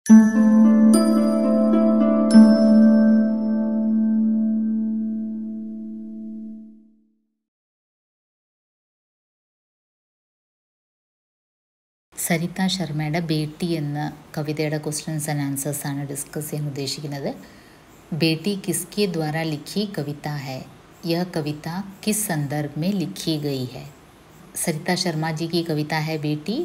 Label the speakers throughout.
Speaker 1: സരിത ശർമ്മയുടെ ബേട്ടി എന്ന കവിതയുടെ ക്വസ്റ്റ്യൻസ് ആൻഡ് ആൻസേഴ്സ് ആണ് ഡിസ്കസ് ചെയ്യാൻ ഉദ്ദേശിക്കുന്നത്. बेटी किसके द्वारा लिखी कविता है? यह कविता किस संदर्भ में लिखी गई है? सरिता शर्मा जी की कविता है बेटी.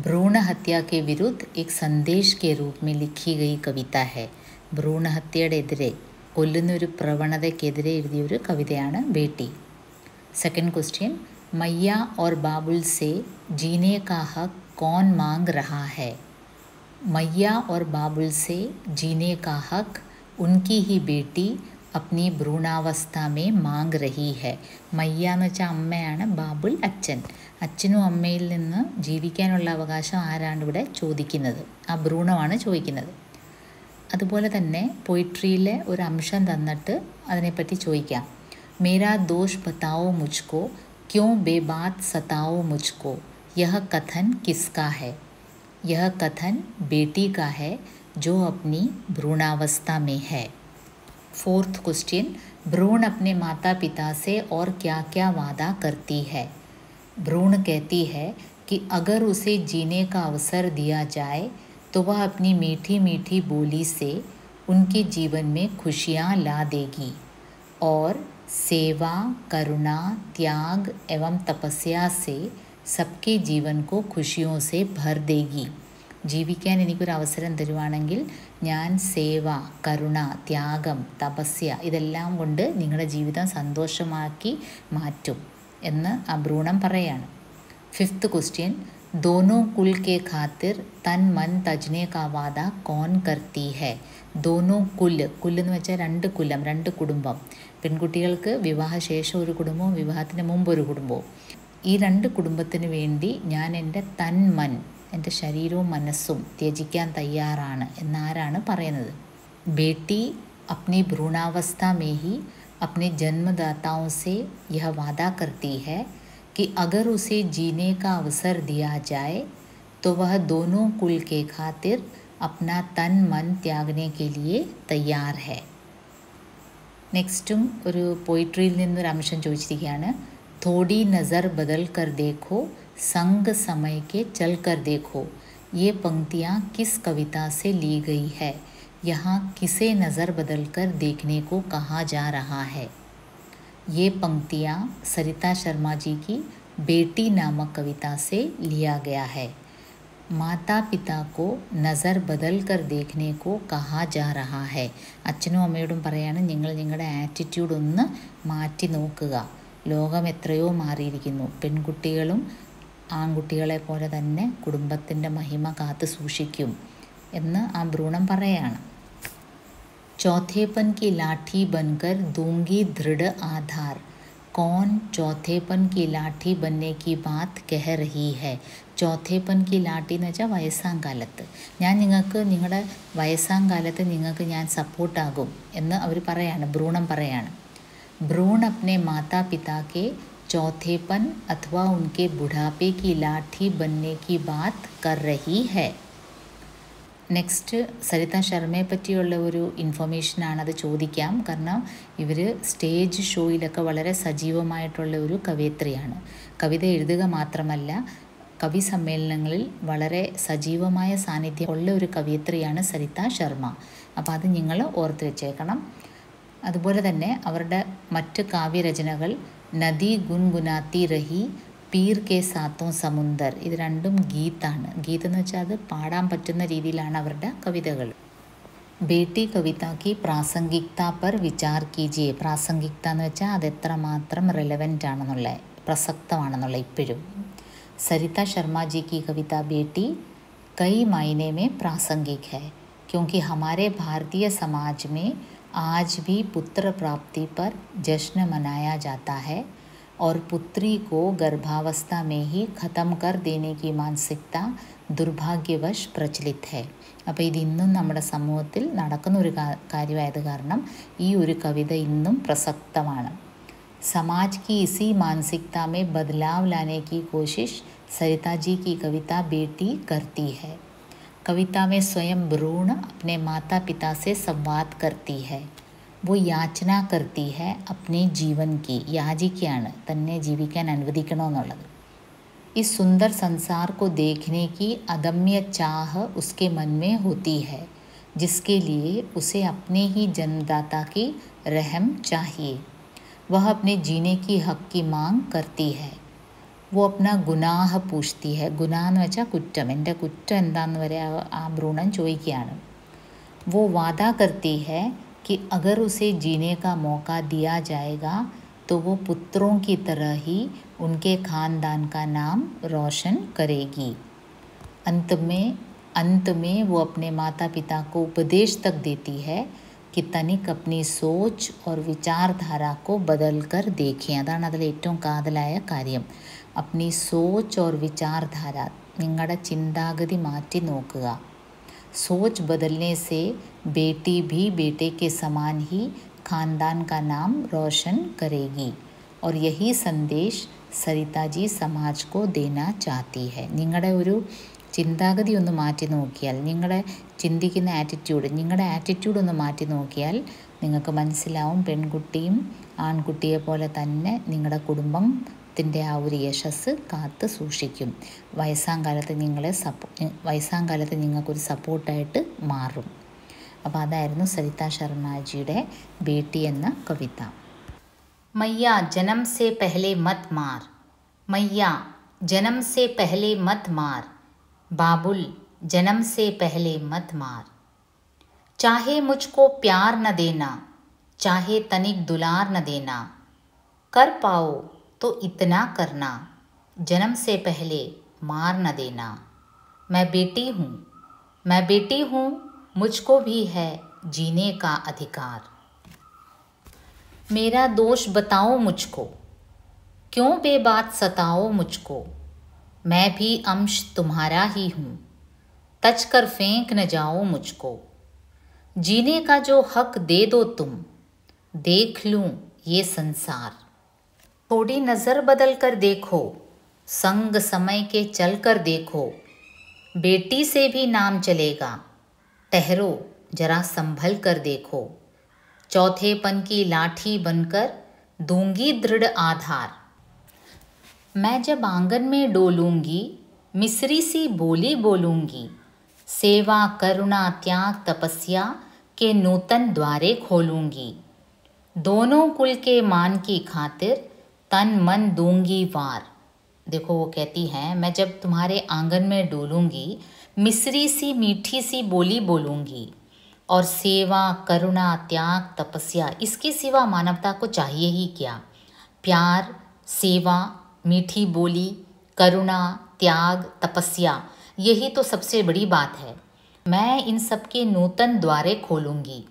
Speaker 1: भ्रूण हत्या के विरुद्ध एक संदेश के रूप में लिखी गई कविता है. ഭ്രൂണ ഹത്യയുടെ എതിരെ കൊല്ലുന്ന ഒരു പ്രവണതയ്ക്കെതിരെ എഴുതിയ ഒരു കവിതയാണ് ബേട്ടി. സെക്കൻഡ് ക്വസ്റ്റ്യൻ, मैया और बाबुल से जीने का हक कौन मांग रहा है? मैया और बाबुल से जीने का हक उनकी ही बेटी अपनी ഭ്രൂണാവസ്ഥ में मांग रही है. മയ്യ എന്ന് വെച്ചാൽ അമ്മയാണ്, ബാബുൽ അച്ഛൻ. അച്ഛനും അമ്മയിൽ നിന്ന് ജീവിക്കാനുള്ള അവകാശം ആരാണ് ഇവിടെ ചോദിക്കുന്നത്? ആ ഭ്രൂണമാണ് ചോദിക്കുന്നത്. അതുപോലെ തന്നെ പോയിട്രിയിലെ ഒരു അംശം തന്നിട്ട് അതിനെപ്പറ്റി ചോദിക്കാം. മേരാ ദോഷ് ബതാओ മുജ്കോ, क्यों बेबात सताओ मुझको, यह कथन किसका है? यह कथन बेटी का है जो अपनी भ्रूणावस्था में है. फोर्थ क्वेश्चन, भ्रूण अपने माता पिता से और क्या क्या वादा करती है? भ्रूण कहती है कि अगर उसे जीने का अवसर दिया जाए तो वह अपनी मीठी मीठी बोली से उनके जीवन में खुशियाँ ला देगी और सेवा, करुणा, त्याग एवं तपस्या से सबके जीवन को खुशियों से भर देगी. ജീവിക്കാൻ എനിക്കൊരു അവസരം തരുവാണെങ്കിൽ ഞാൻ സേവ, കരുണ, ത്യാഗം, തപസ്യ ഇതെല്ലാം കൊണ്ട് നിങ്ങളുടെ ജീവിതം സന്തോഷമാക്കി മാറ്റും എന്ന് ആ ഭ്രൂണം പറയാണ്. ഫിഫ്ത്ത് ക്വസ്റ്റ്യൻ, दोनों कुल के खातिर तन मन तजने का वादा कौन करती है? दोनों कुल എന്ന് വെച്ചാൽ രണ്ട് കുലം, രണ്ട് കുടുംബം. പെൺകുട്ടികൾക്ക് വിവാഹശേഷം ഒരു കുടുംബവും വിവാഹത്തിന് മുമ്പ് ഒരു കുടുംബവും. ഈ രണ്ട് കുടുംബത്തിന് വേണ്ടി ഞാൻ എൻ്റെ തന്മൻ, എൻ്റെ ശരീരവും മനസ്സും ത്യജിക്കാൻ തയ്യാറാണ് എന്നാരാണ് പറയുന്നത്? बेटी अपनी भ्रूणावस्था में ही अपने जन्मदाताओं से यह वादा करती है कि अगर उसे जीने का अवसर दिया जाए तो वह दोनों कुल के खातिर अपना तन मन त्यागने के लिए तैयार है. നെക്സ്റ്റും ഒരു പോയിട്രിയിൽ നിന്നൊരു അംശം ചോദിച്ചിരിക്കുകയാണ്. थोड़ी नज़र बदल कर देखो, संग समय के चल कर देखो, ये पंक्तियाँ किस कविता से ली गई है? यहाँ किसे नज़र बदल कर देखने को कहा जा रहा है? ये पंक्तियाँ सरिता शर्मा जी की बेटी नामक कविता से लिया गया है. माता पिता को नज़र बदल कर देखने को कहा जा रहा है. അച്ഛനും അമ്മയോടും പറയാണ്, നിങ്ങൾ നിങ്ങളുടെ ആറ്റിറ്റ്യൂഡ് ഒന്ന് മാറ്റി നോക്കുക. ലോകം എത്രയോ മാറിയിരിക്കുന്നു. പെൺകുട്ടികളും ആൺകുട്ടികളെ പോലെ തന്നെ കുടുംബത്തിൻ്റെ മഹിമ കാത്തു സൂക്ഷിക്കും എന്ന് ആ ഭ്രൂണം പറയാണ്. चौथेपन की लाठी बनकर दूंगी दृढ़ आधार, कौन चौथेपन की लाठी बनने की बात कह रही है? चौथेपन की लाठी എന്ന് വെച്ചാൽ വയസ്സാം കാലത്ത് ഞാൻ നിങ്ങൾക്ക്, നിങ്ങളുടെ വയസ്സാം കാലത്ത് നിങ്ങൾക്ക് ഞാൻ സപ്പോർട്ടാകും എന്ന് അവർ പറയാണ്, ഭ്രൂണം പറയാണ്. भ्रूण अपने माता पिता के चौथेपन अथवा उनके बुढ़ापे की लाठी बनने की बात कर रही है. നെക്സ്റ്റ് സരിത ശർമ്മയെ പറ്റിയുള്ള ഒരു ഇൻഫർമേഷനാണത്. ചോദിക്കാം, കാരണം ഇവർ സ്റ്റേജ് ഷോയിലൊക്കെ വളരെ സജീവമായിട്ടുള്ള ഒരു കവയിത്രിയാണ്. കവിത എഴുതുക മാത്രമല്ല, കവി സമ്മേളനങ്ങളിൽ വളരെ സജീവമായ സാന്നിധ്യം ഉള്ള ഒരു കവയിത്രിയാണ് സരിത ശർമ്മ. അപ്പോൾ അത് നിങ്ങൾ ഓർത്ത് വെച്ചേക്കണം. അതുപോലെ തന്നെ അവരുടെ മറ്റ് കാവ്യരചനകൾ നദി ഗുൻഗുനാത്തി രഹി, പീർ കെ സാത്തോ സമുന്ദർ, ഇത് രണ്ടും ഗീതാണ്. ഗീത് എന്ന് വെച്ചാൽ അത് പാടാൻ പറ്റുന്ന രീതിയിലാണ് അവരുടെ കവിതകൾ. ബേട്ടി കവിതയ്ക്ക് പ്രാസംഗികത പർ വിചാർ കീജിയെ. പ്രാസംഗികത എന്ന് വെച്ചാൽ അത് എത്രമാത്രം റെലവൻ്റ് ആണെന്നുള്ള, പ്രസക്തമാണെന്നുള്ള ഇപ്പോഴും. സരിത ശർമ്മ जी की कविता बेटी कई मायने में प्रासंगिक है क्योंकि हमारे भारतीय समाज में आज भी पुत्र प्राप्ति पर जश्न मनाया जाता है और पुत्री को गर्भावस्था में ही ख़त्म कर देने की मानसिकता दुर्भाग्यवश प्रचलित है. അപ്പോൾ ഇത് ഇന്നും നമ്മുടെ സമൂഹത്തിൽ നടക്കുന്ന ഒരു കാര്യമായത് കാരണം ഈ ഒരു കവിത ഇന്നും പ്രസക്തമാണ്. समाज की इसी मानसिकता में बदलाव लाने की कोशिश सरिता जी की कविता बेटी करती है. कविता में स्वयं भ्रूण अपने माता पिता से संवाद करती है। वो യാചന करती है अपने जीवन की, യാചിക്കുകയാണ് തന്നെ ജീവിക്കാൻ അനുവദിക്കണമെന്നുള്ളത്. इस सुंदर संसार को देखने की अदम्य चाह उसके मन में होती है, जिसके लिए उसे अपने ही जन्मदाता की रहम चाहिए. वह अपने जीने की हक की मांग करती है. वो अपना गुनाह पूछती है. गुनाह എന്ന് വെച്ചാൽ കുറ്റം, എൻ്റെ കുറ്റം എന്താന്ന് വരെ ആ ഭ്രൂണം ചോദിക്കുകയാണ്. वो वादा करती है कि अगर उसे जीने का मौका दिया जाएगा तो वो पुत्रों की तरह ही उनके खानदान का नाम रोशन करेगी. अंत में वो अपने माता पिता को उपदेश तक देती है कि तनिक अपनी सोच और विचारधारा को बदल कर देखें. അതാണ് അതിൽ ഏറ്റവും കാതലായ കാര്യം. अपनी सोच और विचारधारा, നിങ്ങളുടെ ചിന്താഗതി മാറ്റി നോക്കുക. सोच बदलने से बेटी भी बेटे के समान ही खानदान का नाम रोशन करेगी. और यही संदेश सरिता जी समाज को देना चाहती है. നിങ്ങളുടെ ഒരു ചിന്താഗതി ഒന്ന് മാറ്റി നോക്കിയാൽ, നിങ്ങളുടെ ചിന്തിക്കുന്ന നിങ്ങളുടെ ആറ്റിറ്റ്യൂഡ് ഒന്ന് മാറ്റി നോക്കിയാൽ നിങ്ങൾക്ക് മനസ്സിലാവും പെൺകുട്ടിയും ആൺകുട്ടിയെ പോലെ തന്നെ നിങ്ങളുടെ കുടുംബത്തിൻ്റെ ആ ഒരു യശസ് കാത്ത് സൂക്ഷിക്കും. വയസ്സാങ്കാലത്ത് നിങ്ങൾക്കൊരു സപ്പോർട്ടായിട്ട് മാറും. അപ്പോൾ അതായിരുന്നു സരിത ശർമ്മജിയുടെ ബേട്ടി എന്ന കവിത. मैया जन्म से पहले मत मार, मैया जन्म से पहले मत मार, बाबुल जन्म से पहले मत मार. चाहे मुझको प्यार न देना, चाहे तनिक दुलार न देना, कर पाओ तो इतना करना, जन्म से पहले मार न देना. मैं बेटी हूँ, मुझको भी है जीने का अधिकार. मेरा दोष बताओ मुझको, क्यों बेबात सताओ मुझको. मैं भी अंश तुम्हारा ही हूँ, तच कर फेंक न जाओ मुझको. जीने का जो हक दे दो तुम, देख लूँ ये संसार. थोड़ी नज़र बदल कर देखो, संग समय के चल कर देखो. बेटी से भी नाम चलेगा, ठहरो जरा संभल कर देखो. चौथेपन की लाठी बनकर दूंगी दृढ़ आधार. मैं जब आंगन में डोलूंगी, मिस्री सी बोली बोलूंगी. सेवा करुणा त्याग तपस्या के नूतन द्वारे खोलूंगी. दोनों कुल के मान की खातिर तन मन दूंगी वार. देखो वो कहती हैं, मैं जब तुम्हारे आंगन में डोलूंगी, मिस्री सी मीठी सी बोली बोलूंगी. और सेवा करुणा त्याग तपस्या, इसके सिवा मानवता को चाहिए ही क्या. प्यार, सेवा, मीठी बोली, करुणा, त्याग, तपस्या, यही तो सबसे बड़ी बात है. मैं इन सब के नूतन द्वारे खोलूंगी.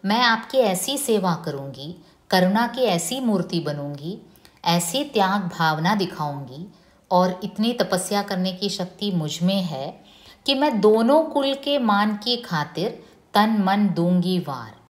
Speaker 1: मैं आपकी ऐसी सेवा करूंगी, करुणा की ऐसी मूर्ति बनूंगी, ऐसी त्याग भावना दिखाऊंगी और इतनी तपस्या करने की शक्ति मुझ में है कि मैं दोनों कुल के मान की खातिर तन मन दूंगी वार.